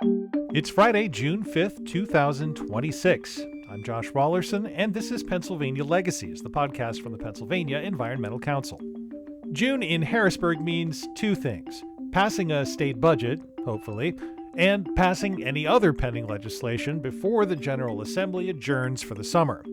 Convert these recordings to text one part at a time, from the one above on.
It's Friday, June 5th, 2026. I'm Josh Walliser, and this is Pennsylvania Legacies, the podcast from the Pennsylvania Environmental Council. June in Harrisburg means two things: passing a state budget, hopefully, and passing any other pending legislation before the General Assembly adjourns for the summer.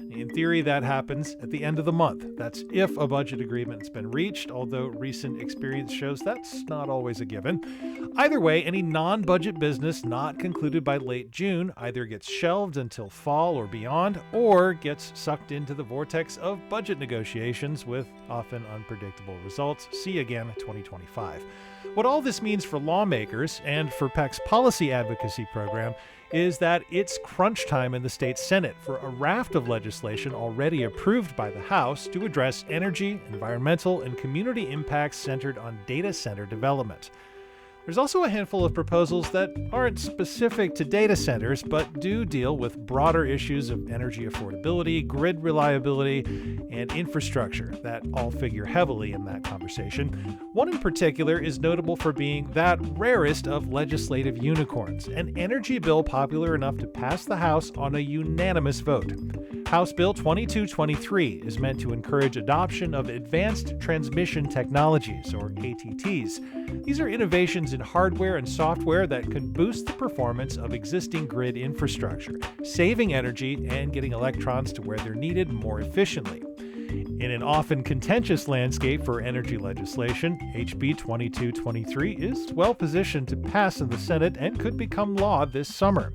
In theory, that happens at the end of the month. That's if a budget agreement's been reached, although recent experience shows that's not always a given. Either way, any non-budget business not concluded by late June either gets shelved until fall or beyond, or gets sucked into the vortex of budget negotiations with often unpredictable results. See again 2025. What all this means for lawmakers and for PEC's policy advocacy program is that it's crunch time in the state Senate for a raft of legislation already approved by the House to address energy, environmental, and community impacts centered on data center development. There's also a handful of proposals that aren't specific to data centers, but do deal with broader issues of energy affordability, grid reliability, and infrastructure that all figure heavily in that conversation. One in particular is notable for being that rarest of legislative unicorns, an energy bill popular enough to pass the House on a unanimous vote. House Bill 2223 is meant to encourage adoption of advanced transmission technologies, or ATTs. These are innovations in hardware and software that can boost the performance of existing grid infrastructure, saving energy and getting electrons to where they're needed more efficiently. In an often contentious landscape for energy legislation, HB 2223 is well positioned to pass in the Senate and could become law this summer.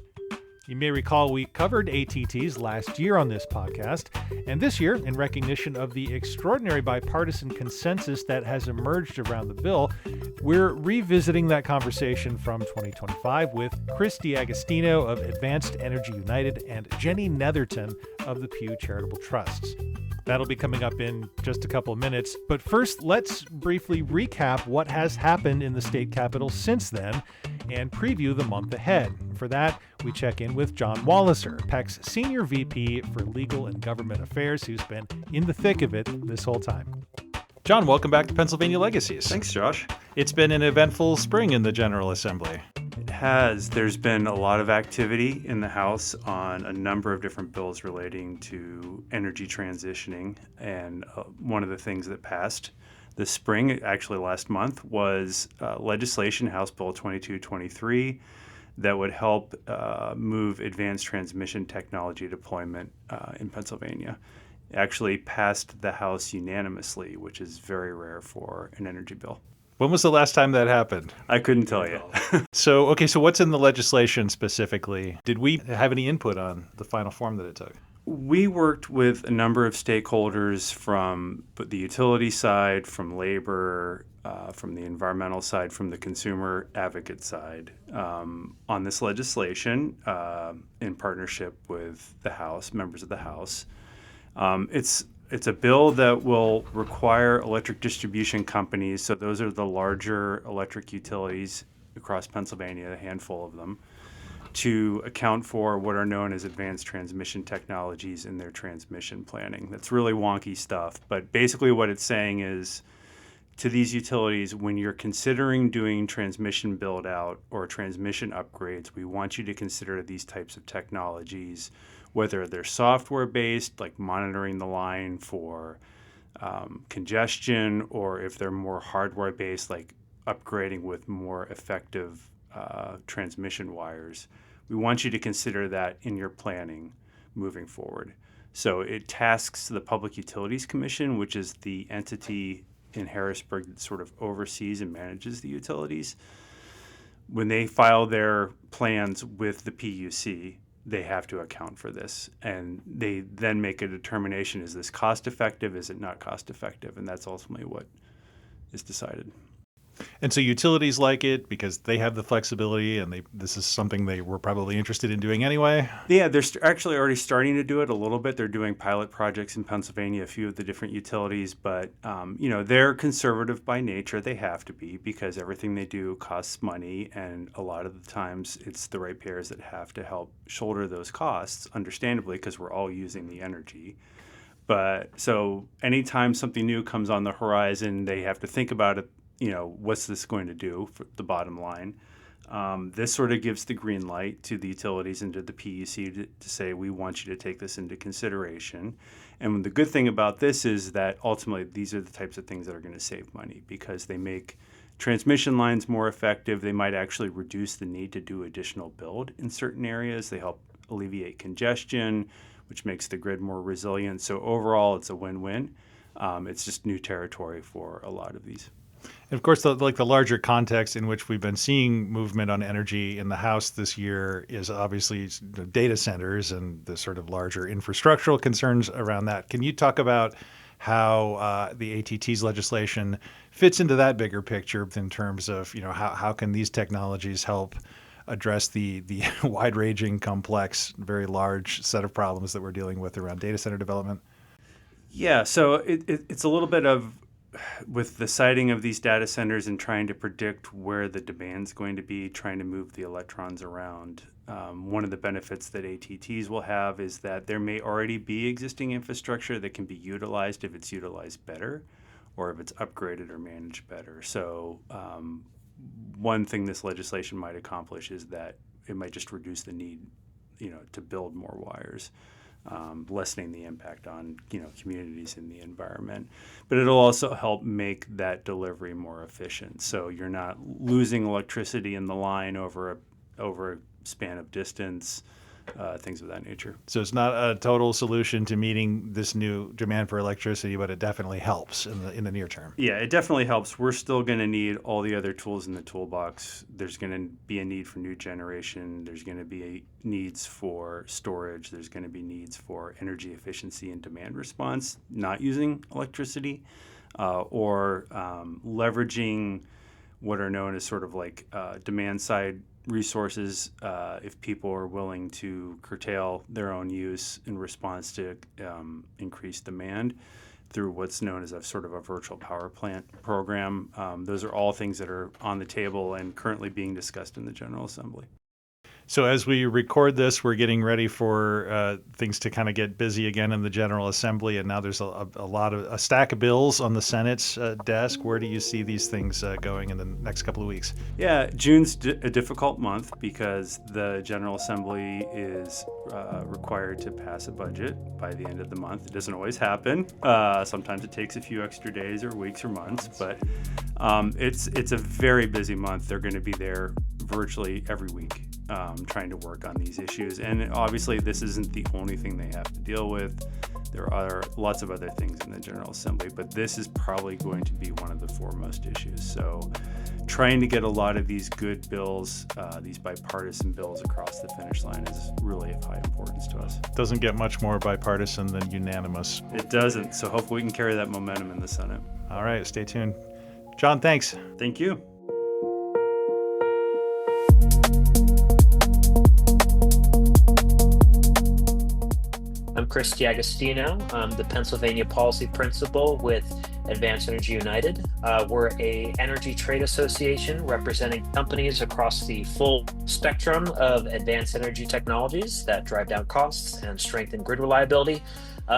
You may recall we covered ATTs last year on this podcast, and this year, in recognition of the extraordinary bipartisan consensus that has emerged around the bill, we're revisiting that conversation from 2025 with Chris DiAgostino of Advanced Energy United and Jenny Netherton of the Pew Charitable Trusts. That'll be coming up in just a couple of minutes, but first, let's briefly recap what has happened in the state capitol since then and preview the month ahead. For that, we check in with John Walliser, PEC's Senior VP for Legal and Government Affairs, who's been in the thick of it this whole time. John, welcome back to Pennsylvania Legacies. Thanks, Josh. It's been an eventful spring in the General Assembly. It has. There's been a lot of activity in the House on a number of different bills relating to energy transitioning. And one of the things that passed this spring, actually last month, was legislation, House Bill 2223, that would help move advanced transmission technology deployment in Pennsylvania. It actually passed the House unanimously, which is very rare for an energy bill. When was the last time that happened? I couldn't tell you. So what's in the legislation specifically? Did we have any input on the final form that it took? We worked with a number of stakeholders from the utility side, from labor, from the environmental side, from the consumer advocate side on this legislation in partnership with the House, members of the House. It's a bill that will require electric distribution companies, so those are the larger electric utilities across Pennsylvania, a handful of them, to account for what are known as advanced transmission technologies in their transmission planning. That's really wonky stuff, but basically what it's saying is to these utilities, when you're considering doing transmission build-out or transmission upgrades, we want you to consider these types of technologies, whether they're software-based, like monitoring the line for congestion, or if they're more hardware-based, like upgrading with more effective transmission wires. We want you to consider that in your planning moving forward. So it tasks the Public Utilities Commission, which is the entity in Harrisburg that sort of oversees and manages the utilities. When they file their plans with the PUC, they have to account for this. And they then make a determination, is this cost effective? Is it not cost effective? And that's ultimately what is decided. And so utilities like it because they have the flexibility and this is something they were probably interested in doing anyway? Yeah, they're actually already starting to do it a little bit. They're doing pilot projects in Pennsylvania, a few of the different utilities, but they're conservative by nature. They have to be because everything they do costs money, and a lot of the times it's the ratepayers that have to help shoulder those costs, understandably, because we're all using the energy. But so anytime something new comes on the horizon, they have to think about it. What's this going to do for the bottom line? This sort of gives the green light to the utilities and to the PUC to say, we want you to take this into consideration. And the good thing about this is that ultimately these are the types of things that are going to save money because they make transmission lines more effective. They might actually reduce the need to do additional build in certain areas. They help alleviate congestion, which makes the grid more resilient. So overall, it's a win-win. It's just new territory for a lot of these. And of course, the larger context in which we've been seeing movement on energy in the House this year is obviously the data centers and the sort of larger infrastructural concerns around that. Can you talk about how the ATTs legislation fits into that bigger picture in terms of, how can these technologies help address the wide-ranging, complex, very large set of problems that we're dealing with around data center development? Yeah, so it's a little bit of with the siting of these data centers and trying to predict where the demand's going to be, trying to move the electrons around. One of the benefits that ATTs will have is that there may already be existing infrastructure that can be utilized if it's utilized better or if it's upgraded or managed better. So one thing this legislation might accomplish is that it might just reduce the need, to build more wires. Lessening the impact on communities and the environment, but it'll also help make that delivery more efficient. So you're not losing electricity in the line over a span of distance, things of that nature. So it's not a total solution to meeting this new demand for electricity, but it definitely helps in the near term. Yeah, it definitely helps. We're still going to need all the other tools in the toolbox. There's going to be a need for new generation. There's going to be needs for storage. There's going to be needs for energy efficiency and demand response, not using electricity, or leveraging what are known as sort of like demand side resources if people are willing to curtail their own use in response to increased demand through what's known as a sort of a virtual power plant program. Those are all things that are on the table and currently being discussed in the General Assembly. So as we record this, we're getting ready for things to kind of get busy again in the General Assembly, and now there's a stack of bills on the Senate's desk. Where do you see these things going in the next couple of weeks? Yeah, June's a difficult month because the General Assembly is required to pass a budget by the end of the month. It doesn't always happen. Sometimes it takes a few extra days or weeks or months, but it's a very busy month. They're going to be there virtually every week. Trying to work on these issues. And obviously, this isn't the only thing they have to deal with. There are lots of other things in the General Assembly, but this is probably going to be one of the foremost issues. So trying to get a lot of these good bills, these bipartisan bills across the finish line is really of high importance to us. Doesn't get much more bipartisan than unanimous. It doesn't. So hopefully we can carry that momentum in the Senate. All right, stay tuned. John, thanks. Thank you. I'm Chris D'Agostino. I'm the Pennsylvania Policy Principal with Advanced Energy United. We're an energy trade association representing companies across the full spectrum of advanced energy technologies that drive down costs and strengthen grid reliability,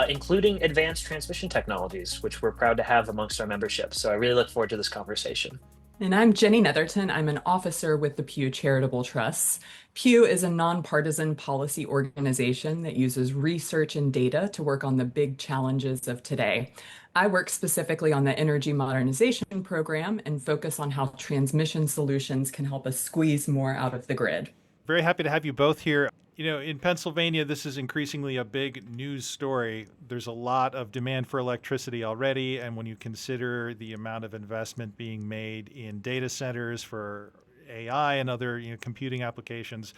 including advanced transmission technologies, which we're proud to have amongst our membership. So I really look forward to this conversation. And I'm Jenny Netherton. I'm an officer with the Pew Charitable Trusts. Pew is a nonpartisan policy organization that uses research and data to work on the big challenges of today. I work specifically on the energy modernization program and focus on how transmission solutions can help us squeeze more out of the grid. Very happy to have you both here. In Pennsylvania, this is increasingly a big news story. There's a lot of demand for electricity already, and when you consider the amount of investment being made in data centers for AI and other computing applications,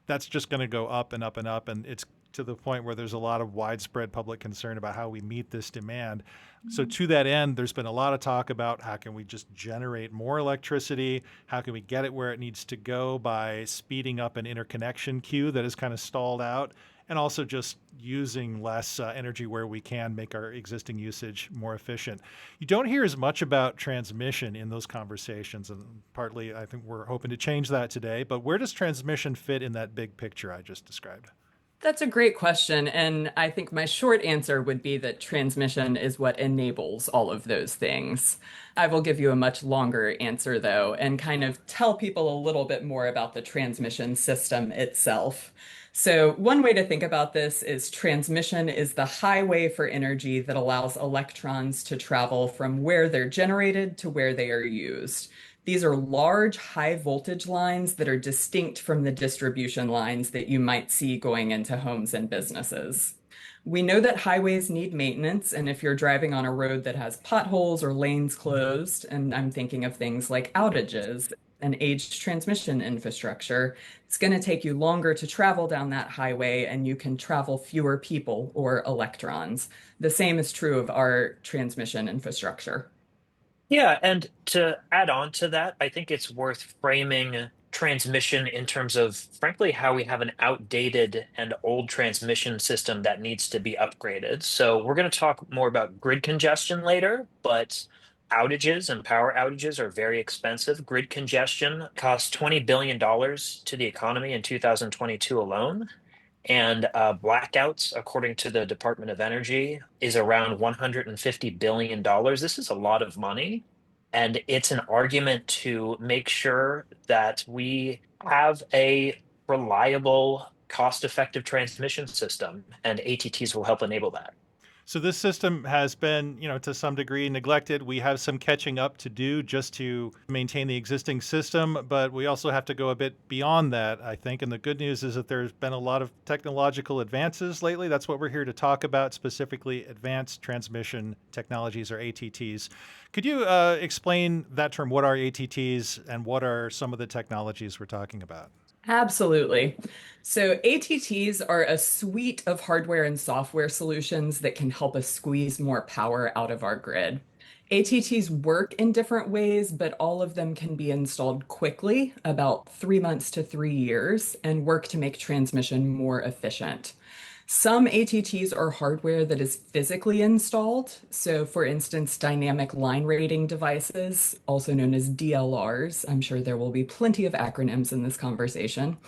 that's just going to go up and up and up, and it's to the point where there's a lot of widespread public concern about how we meet this demand. So to that end, there's been a lot of talk about how can we just generate more electricity? How can we get it where it needs to go by speeding up an interconnection queue that is kind of stalled out, and also just using less energy where we can, make our existing usage more efficient. You don't hear as much about transmission in those conversations, and partly I think we're hoping to change that today. But where does transmission fit in that big picture I just described? That's a great question. And I think my short answer would be that transmission is what enables all of those things. I will give you a much longer answer, though, and kind of tell people a little bit more about the transmission system itself. So, one way to think about this is transmission is the highway for energy that allows electrons to travel from where they're generated to where they are used. These are large, high voltage lines that are distinct from the distribution lines that you might see going into homes and businesses. We know that highways need maintenance, and if you're driving on a road that has potholes or lanes closed, and I'm thinking of things like outages and aged transmission infrastructure, it's going to take you longer to travel down that highway, and you can travel fewer people or electrons. The same is true of our transmission infrastructure. Yeah, and to add on to that, I think it's worth framing transmission in terms of, frankly, how we have an outdated and old transmission system that needs to be upgraded. So we're going to talk more about grid congestion later, but outages and power outages are very expensive. Grid congestion cost $20 billion to the economy in 2022 alone. And blackouts, according to the Department of Energy, is around $150 billion. This is a lot of money. And it's an argument to make sure that we have a reliable, cost-effective transmission system, and ATTs will help enable that. So this system has been, to some degree neglected. We have some catching up to do just to maintain the existing system, but we also have to go a bit beyond that, I think. And the good news is that there's been a lot of technological advances lately. That's what we're here to talk about, specifically advanced transmission technologies, or ATTs. Could you explain that term? What are ATTs and what are some of the technologies we're talking about? Absolutely. So ATTs are a suite of hardware and software solutions that can help us squeeze more power out of our grid. ATTs work in different ways, but all of them can be installed quickly, about 3 months to 3 years, and work to make transmission more efficient. Some ATTs are hardware that is physically installed. So, for instance, dynamic line rating devices, also known as DLRs. I'm sure there will be plenty of acronyms in this conversation.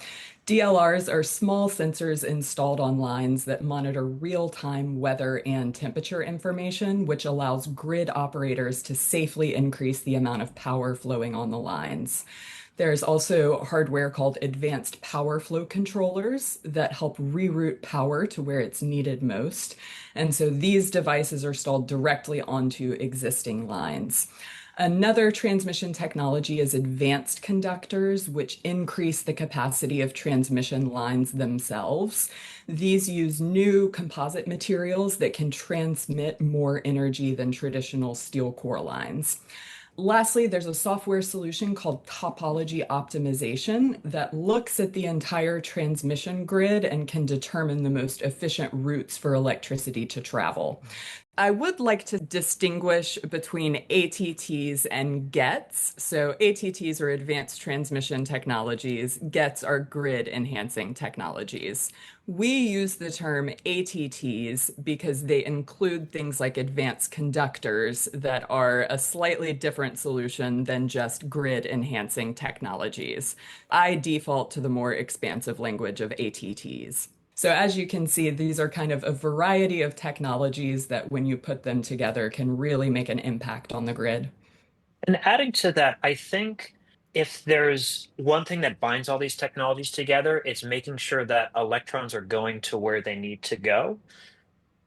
DLRs are small sensors installed on lines that monitor real-time weather and temperature information, which allows grid operators to safely increase the amount of power flowing on the lines. There's also hardware called advanced power flow controllers that help reroute power to where it's needed most. And so these devices are installed directly onto existing lines. Another transmission technology is advanced conductors, which increase the capacity of transmission lines themselves. These use new composite materials that can transmit more energy than traditional steel core lines. Lastly, there's a software solution called topology optimization that looks at the entire transmission grid and can determine the most efficient routes for electricity to travel. I would like to distinguish between ATTs and GETs. So ATTs are advanced transmission technologies. GETs are grid enhancing technologies. We use the term ATTs because they include things like advanced conductors that are a slightly different solution than just grid enhancing technologies. I default to the more expansive language of ATTs. So as you can see, these are kind of a variety of technologies that when you put them together can really make an impact on the grid. And adding to that, I think if there's one thing that binds all these technologies together, it's making sure that electrons are going to where they need to go.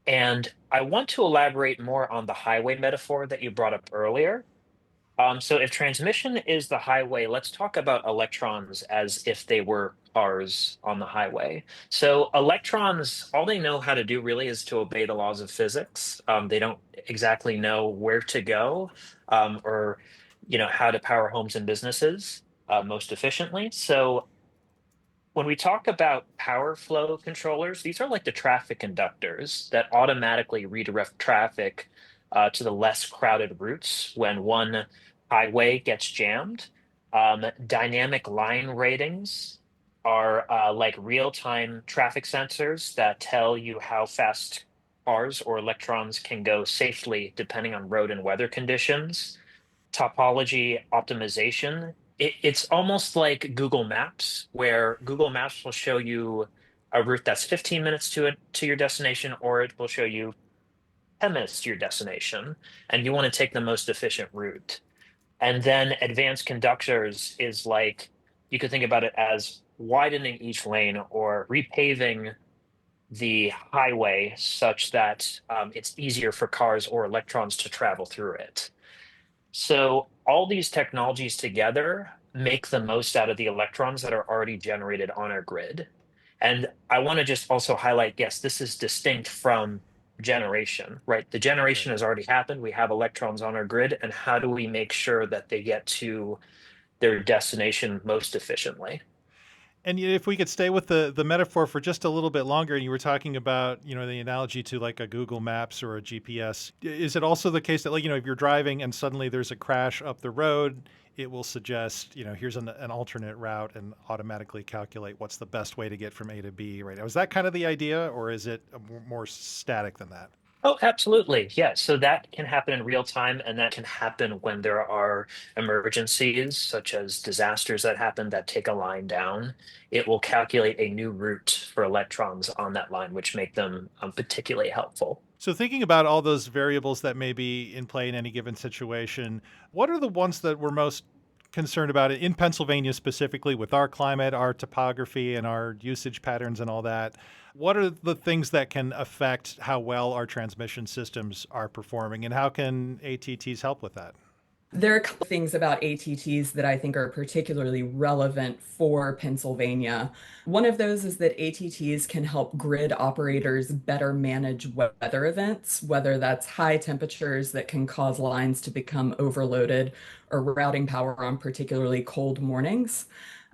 And I want to elaborate more on the highway metaphor that you brought up earlier. So if transmission is the highway, let's talk about electrons as if they were cars on the highway. So electrons, all they know how to do really is to obey the laws of physics. They don't exactly know where to go, or how to power homes and businesses most efficiently. So when we talk about power flow controllers, these are like the traffic conductors that automatically redirect traffic to the less crowded routes when one highway gets jammed. Dynamic line ratings are like real-time traffic sensors that tell you how fast cars or electrons can go safely depending on road and weather conditions. Topology optimization. It's almost like Google Maps, where Google Maps will show you a route that's 15 minutes to your destination, or it will show you 10 minutes to your destination, and you want to take the most efficient route. And then advanced conductors is like, you could think about it as widening each lane or repaving the highway such that it's easier for cars or electrons to travel through it. So all these technologies together make the most out of the electrons that are already generated on our grid. And I want to just also highlight, yes, this is distinct from generation, right? The generation has already happened. We have electrons on our grid, and how do we make sure that they get to their destination most efficiently? And if we could stay with the metaphor for just a little bit longer, and you were talking about, the analogy to like a Google Maps or a GPS, is it also the case that, like, if you're driving and suddenly there's a crash up the road, it will suggest, here's an alternate route and automatically calculate what's the best way to get from A to B right now? Is that kind of the idea, or is it more static than that? Oh, absolutely. Yeah. So that can happen in real time, and that can happen when there are emergencies, such as disasters that happen that take a line down. It will calculate a new route for electrons on that line, which make them particularly helpful. So thinking about all those variables that may be in play in any given situation, what are the ones that we're most concerned about in Pennsylvania specifically with our climate, our topography, and our usage patterns and all that? What are the things that can affect how well our transmission systems are performing, and how can ATTs help with that? There are a couple things about ATTs that I think are particularly relevant for Pennsylvania. One of those is that ATTs can help grid operators better manage weather events, whether that's high temperatures that can cause lines to become overloaded or routing power on particularly cold mornings.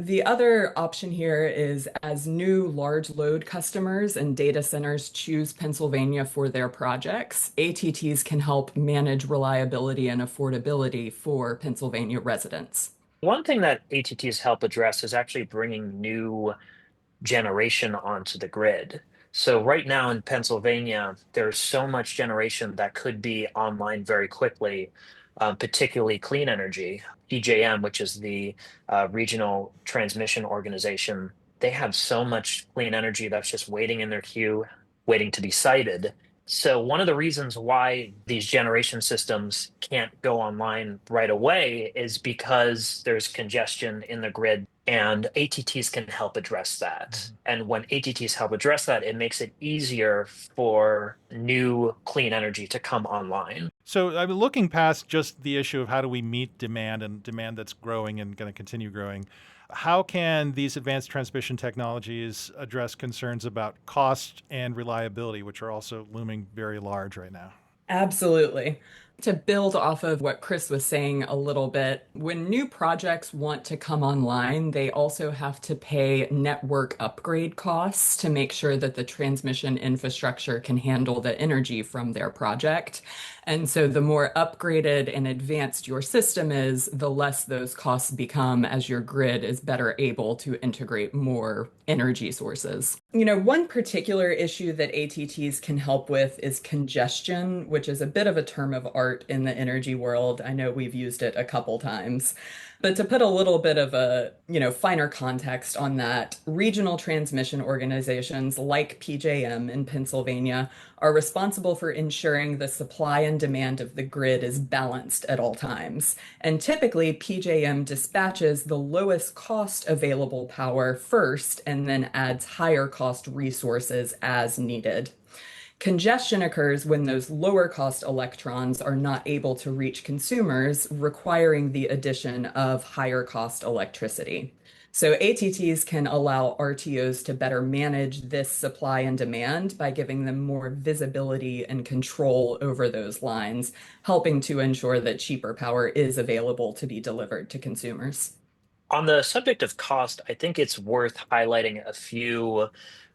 The other option here is as new large load customers and data centers choose Pennsylvania for their projects, ATTs can help manage reliability and affordability for Pennsylvania residents. One thing that ATTs help address is actually bringing new generation onto the grid. So right now in Pennsylvania, there's so much generation that could be online very quickly, particularly clean energy. PJM, which is the regional transmission organization, they have so much clean energy that's just waiting in their queue, waiting to be sited. So one of the reasons why these generation systems can't go online right away is because there's congestion in the grid, and ATTs can help address that. And when ATTs help address that, it makes it easier for new clean energy to come online. So I'm looking past just the issue of how do we meet demand, and demand that's growing and going to continue growing. How can these advanced transmission technologies address concerns about cost and reliability, which are also looming very large right now? Absolutely. To build off of what Chris was saying a little bit, when new projects want to come online, they also have to pay network upgrade costs to make sure that the transmission infrastructure can handle the energy from their project. And so the more upgraded and advanced your system is, the less those costs become as your grid is better able to integrate more energy sources. One particular issue that ATTs can help with is congestion, which is a bit of a term of art in the energy world. I know we've used it a couple times. But to put a little bit of a, finer context on that, regional transmission organizations like PJM in Pennsylvania are responsible for ensuring the supply and demand of the grid is balanced at all times. And typically, PJM dispatches the lowest cost available power first and then adds higher cost resources as needed. Congestion occurs when those lower cost electrons are not able to reach consumers, requiring the addition of higher cost electricity. So ATTs can allow RTOs to better manage this supply and demand by giving them more visibility and control over those lines, helping to ensure that cheaper power is available to be delivered to consumers. On the subject of cost, I think it's worth highlighting a few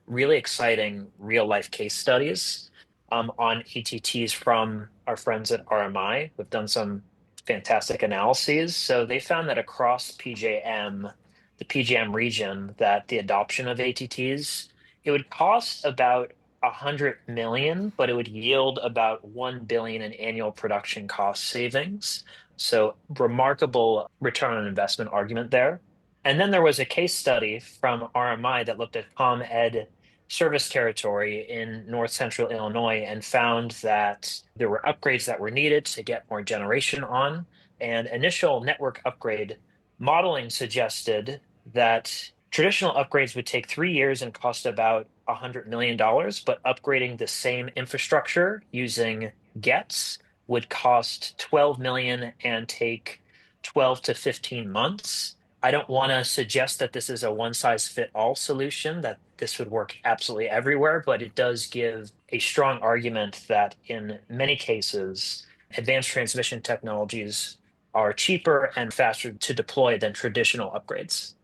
really exciting real life case studies on ATTs from our friends at RMI. We've done some fantastic analyses. So they found that across PJM, the PJM region, that the adoption of ATTs, it would cost about 100 million, but it would yield about 1 billion in annual production cost savings. So remarkable return on investment argument there. And then there was a case study from RMI that looked at ComEd service territory in north central Illinois and found that there were upgrades that were needed to get more generation on. And initial network upgrade modeling suggested that traditional upgrades would take 3 years and cost about $100 million, but upgrading the same infrastructure using GETs would cost 12 million and take 12 to 15 months. I don't want to suggest that this is a one size fit all solution, that this would work absolutely everywhere, but it does give a strong argument that in many cases, advanced transmission technologies are cheaper and faster to deploy than traditional upgrades.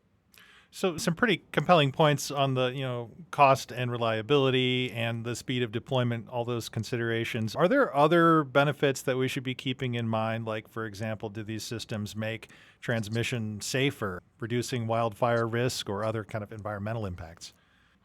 So some pretty compelling points on the, cost and reliability and the speed of deployment, all those considerations. Are there other benefits that we should be keeping in mind? Like, for example, do these systems make transmission safer, reducing wildfire risk or other kind of environmental impacts?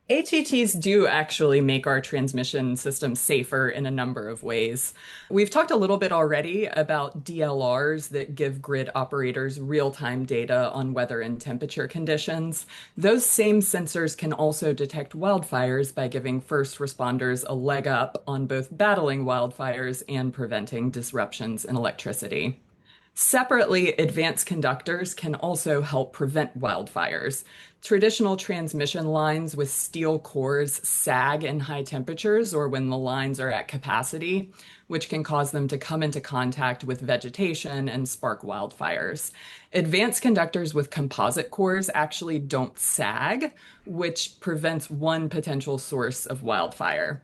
ATTs do actually make our transmission system safer in a number of ways. We've talked a little bit already about DLRs that give grid operators real-time data on weather and temperature conditions. Those same sensors can also detect wildfires by giving first responders a leg up on both battling wildfires and preventing disruptions in electricity. Separately, advanced conductors can also help prevent wildfires. Traditional transmission lines with steel cores sag in high temperatures or when the lines are at capacity, which can cause them to come into contact with vegetation and spark wildfires. Advanced conductors with composite cores actually don't sag, which prevents one potential source of wildfire.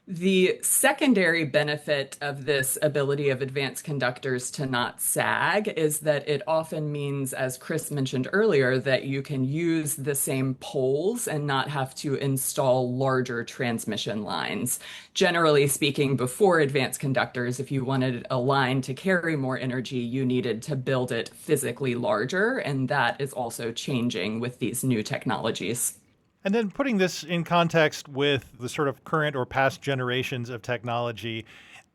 The secondary benefit of this ability of advanced conductors to not sag is that it often means, as Chris mentioned earlier, that you can use the same poles and not have to install larger transmission lines. Generally speaking, before advanced conductors, if you wanted a line to carry more energy, you needed to build it physically larger, and that is also changing with these new technologies. And then putting this in context with the sort of current or past generations of technology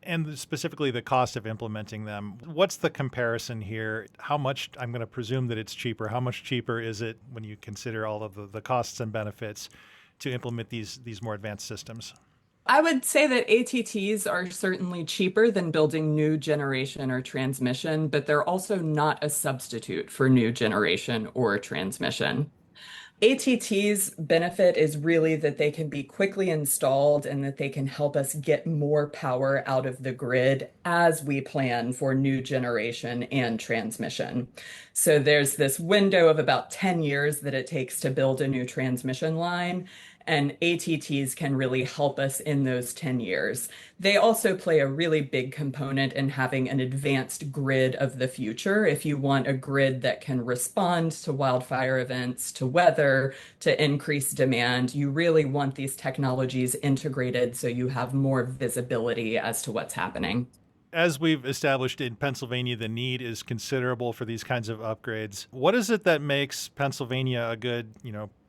and specifically the cost of implementing them, what's the comparison here? How much, I'm going to presume that it's cheaper, how much cheaper is it when you consider all of the costs and benefits to implement these more advanced systems? I would say that ATTs are certainly cheaper than building new generation or transmission, but they're also not a substitute for new generation or transmission. ATT's benefit is really that they can be quickly installed and that they can help us get more power out of the grid as we plan for new generation and transmission. So there's this window of about 10 years that it takes to build a new transmission line, and ATTs can really help us in those 10 years. They also play a really big component in having an advanced grid of the future. If you want a grid that can respond to wildfire events, to weather, to increased demand, you really want these technologies integrated so you have more visibility as to what's happening. As we've established in Pennsylvania, the need is considerable for these kinds of upgrades. What is it that makes Pennsylvania a good,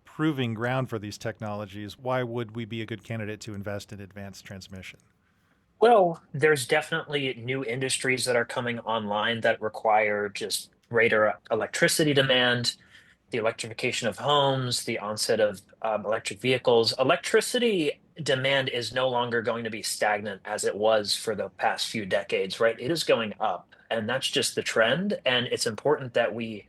proving ground for these technologies? Why would we be a good candidate to invest in advanced transmission? Well, there's definitely new industries that are coming online that require just greater electricity demand, the electrification of homes, the onset of electric vehicles. Electricity demand is no longer going to be stagnant as it was for the past few decades, right? It is going up, and that's just the trend. And it's important that we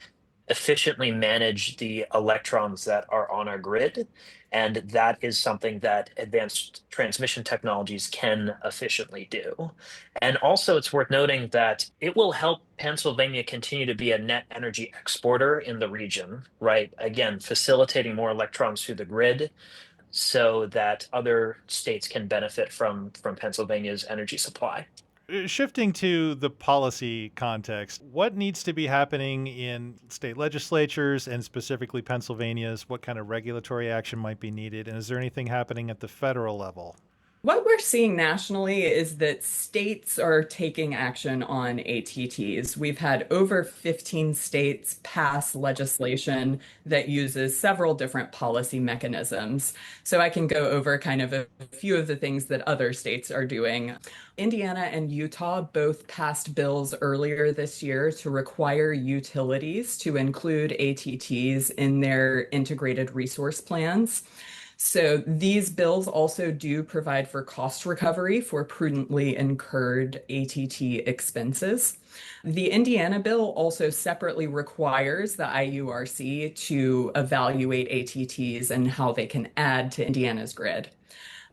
efficiently manage the electrons that are on our grid. And that is something that advanced transmission technologies can efficiently do. And also, it's worth noting that it will help Pennsylvania continue to be a net energy exporter in the region, right? Again, facilitating more electrons through the grid so that other states can benefit from Pennsylvania's energy supply. Shifting to the policy context, what needs to be happening in state legislatures and specifically Pennsylvania's? What kind of regulatory action might be needed? And is there anything happening at the federal level? What we're seeing nationally is that states are taking action on ATTs. We've had over 15 states pass legislation that uses several different policy mechanisms. So I can go over kind of a few of the things that other states are doing. Indiana and Utah both passed bills earlier this year to require utilities to include ATTs in their integrated resource plans. So these bills also do provide for cost recovery for prudently incurred ATT expenses. The Indiana bill also separately requires the IURC to evaluate ATTs and how they can add to Indiana's grid.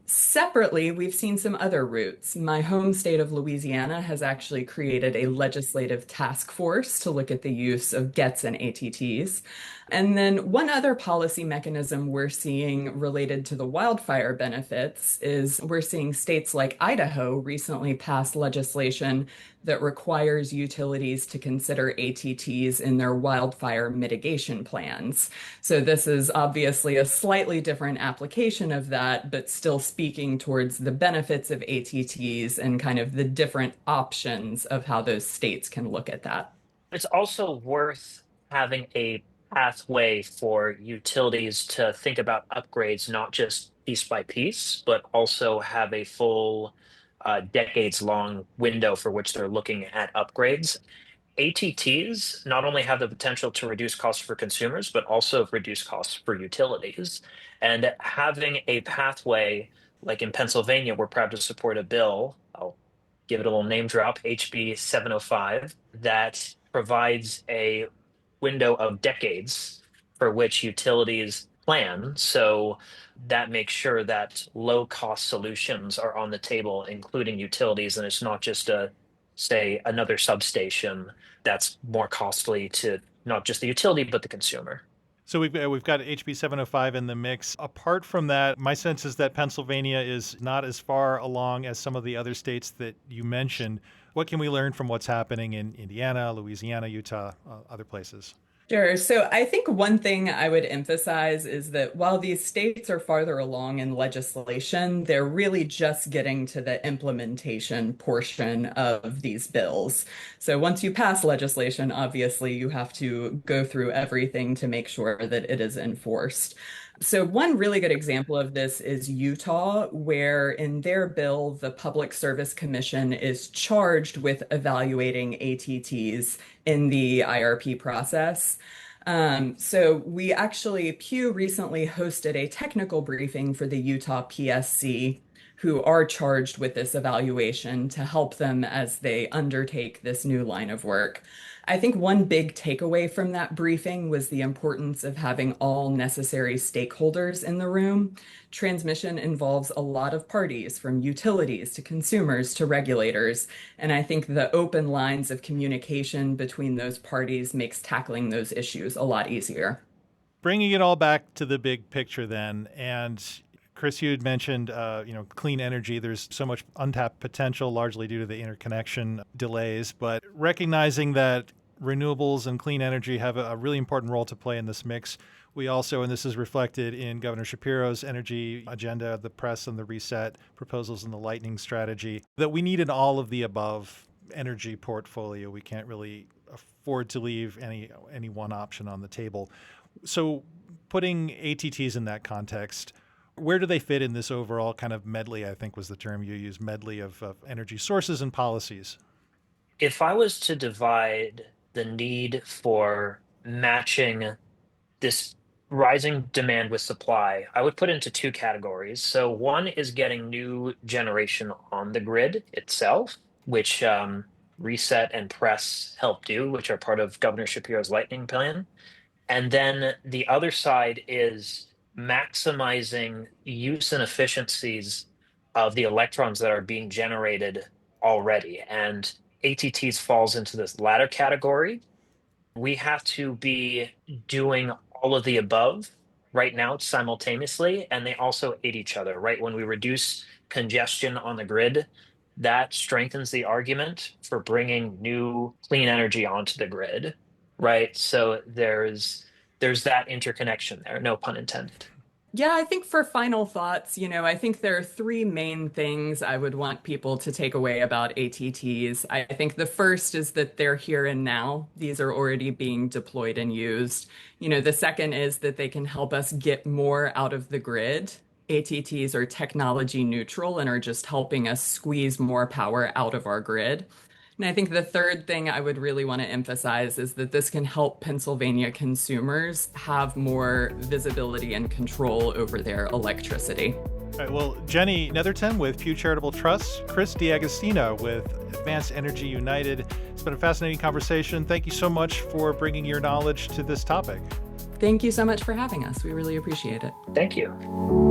Separately, we've seen some other routes. My home state of Louisiana has actually created a legislative task force to look at the use of GETs and ATTs. And then one other policy mechanism we're seeing related to the wildfire benefits is we're seeing states like Idaho recently pass legislation that requires utilities to consider ATTs in their wildfire mitigation plans. So this is obviously a slightly different application of that, but still speaking towards the benefits of ATTs and kind of the different options of how those states can look at that. It's also worth having a pathway for utilities to think about upgrades, not just piece by piece, but also have a full decades long window for which they're looking at upgrades. ATTs not only have the potential to reduce costs for consumers, but also reduce costs for utilities. And having a pathway, like in Pennsylvania, we're proud to support a bill. I'll give it a little name drop, HB 705, that provides a window of decades for which utilities plan. So that makes sure that low cost solutions are on the table, including utilities, and it's not just say, another substation that's more costly to not just the utility, but the consumer. So we've got HB 705 in the mix. Apart from that, my sense is that Pennsylvania is not as far along as some of the other states that you mentioned. What can we learn from what's happening in Indiana, Louisiana, Utah, other places? Sure. So I think one thing I would emphasize is that while these states are farther along in legislation, they're really just getting to the implementation portion of these bills. So once you pass legislation, obviously you have to go through everything to make sure that it is enforced. So one really good example of this is Utah, where in their bill, the Public Service Commission is charged with evaluating ATTs in the IRP process. So we actually, Pew recently hosted a technical briefing for the Utah PSC, who are charged with this evaluation to help them as they undertake this new line of work. I think one big takeaway from that briefing was the importance of having all necessary stakeholders in the room. Transmission involves a lot of parties, from utilities to consumers to regulators, and I think the open lines of communication between those parties makes tackling those issues a lot easier. Bringing it all back to the big picture then, and Chris, you had mentioned, clean energy. There's so much untapped potential, largely due to the interconnection delays. But recognizing that renewables and clean energy have a really important role to play in this mix, we also, and this is reflected in Governor Shapiro's energy agenda, the press and the reset proposals and the lightning strategy, that we need an all of the above energy portfolio. We can't really afford to leave any one option on the table. So putting ATTs in that context, where do they fit in this overall kind of medley, I think was the term you used, medley of energy sources and policies? If I was to divide the need for matching this rising demand with supply, I would put it into two categories. So one is getting new generation on the grid itself, which Reset and Press help do, which are part of Governor Shapiro's lightning plan. And then the other side is maximizing use and efficiencies of the electrons that are being generated already. And ATTs falls into this latter category. We have to be doing all of the above right now simultaneously, and they also aid each other, right? When we reduce congestion on the grid, that strengthens the argument for bringing new clean energy onto the grid, right? So there's that interconnection there, no pun intended. Yeah, I think for final thoughts, I think there are three main things I would want people to take away about ATTs. I think the first is that they're here and now. These are already being deployed and used. The second is that they can help us get more out of the grid. ATTs are technology neutral and are just helping us squeeze more power out of our grid. And I think the third thing I would really want to emphasize is that this can help Pennsylvania consumers have more visibility and control over their electricity. All right, well, Jenny Netherton with Pew Charitable Trust, Chris DiAgostino with Advanced Energy United. It's been a fascinating conversation. Thank you so much for bringing your knowledge to this topic. Thank you so much for having us. We really appreciate it. Thank you.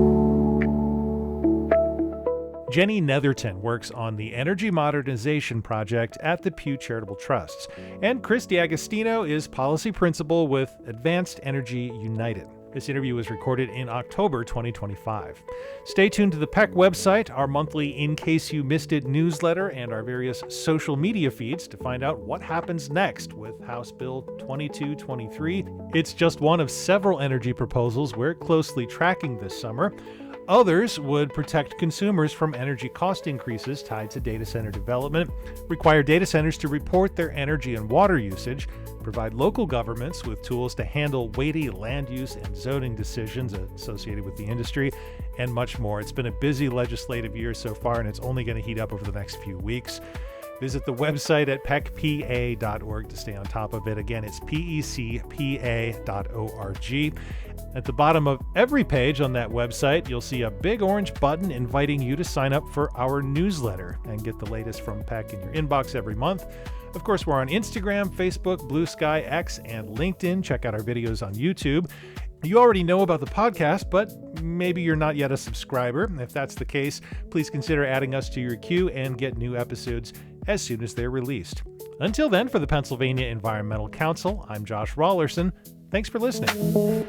Jenny Netherton works on the Energy Modernization Project at the Pew Charitable Trusts. And Chris DiAgostino is Policy Principal with Advanced Energy United. This interview was recorded in October 2025. Stay tuned to the PEC website, our monthly In Case You Missed It newsletter, and our various social media feeds to find out what happens next with House Bill 2223. It's just one of several energy proposals we're closely tracking this summer. Others would protect consumers from energy cost increases tied to data center development, require data centers to report their energy and water usage, provide local governments with tools to handle weighty land use and zoning decisions associated with the industry, and much more. It's been a busy legislative year so far, and it's only going to heat up over the next few weeks. Visit the website at pecpa.org to stay on top of it. Again, it's pecpa.org. At the bottom of every page on that website, you'll see a big orange button inviting you to sign up for our newsletter and get the latest from PEC in your inbox every month. Of course, we're on Instagram, Facebook, Blue Sky, X, and LinkedIn. Check out our videos on YouTube. You already know about the podcast, but maybe you're not yet a subscriber. If that's the case, please consider adding us to your queue and get new episodes as soon as they're released. Until then, for the Pennsylvania Environmental Council, I'm Josh Rawlerson. Thanks for listening.